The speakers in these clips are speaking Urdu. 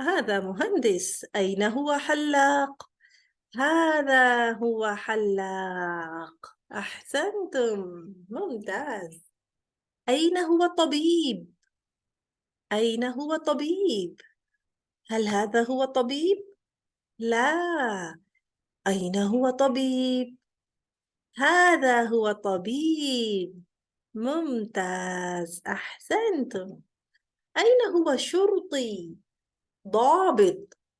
هذا مهندس. أين هو حلاق؟ هذا هو حلاق. أحسنتم، ممتاز. أين هو طبيب؟ أين هو طبيب؟ هل هذا هو طبيب؟ لا. أين هو طبيب؟ هذا هو طبيب. ممتاز، أحسنتم. أين هو شرطي؟ ضابط.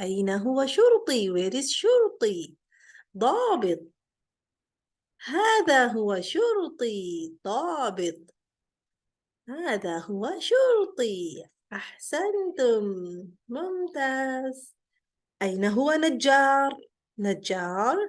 أين هو شرطي? Where is شرطي? ضابط. هذا هو شرطي ضابط. هذا هو شرطي. أحسنتم، ممتاز. أين هو نجار؟ نجار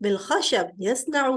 بالخشب, يصنع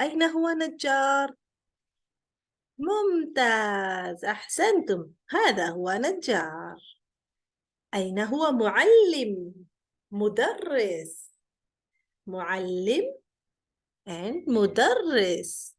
أين هو نجار؟ ممتاز، أحسنتم. هذا هو نجار. أين هو معلم؟ مدرس. معلم and مدرس,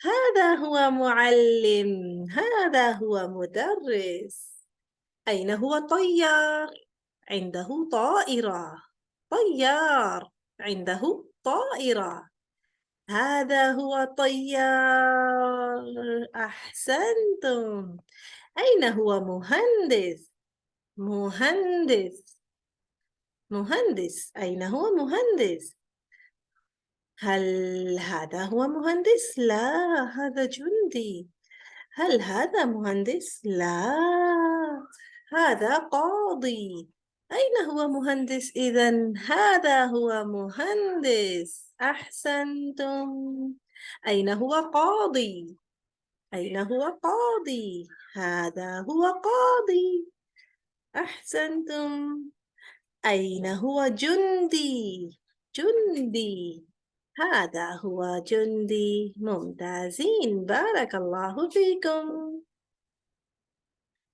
هذا هو معلم. هذا هو مدرس. أين هو طيار؟ عنده طائرة. طيار عنده طائرة. هذا هو طيار. أحسنتم. أين هو مهندس؟ مهندس. مهندس، أين هو مهندس؟ هل هذا هو مهندس؟ لا، هذا جندي. هل هذا مهندس؟ لا، هذا قاضي. أين هو مهندس إذن؟ هذا هو مهندس. أحسنتم. أين هو قاضي؟ أين هو قاضي؟ هذا هو قاضي. أحسنتم. أين هو جندي؟ جندي. هذا هو جندي. ممتازين، بارك الله فيكم.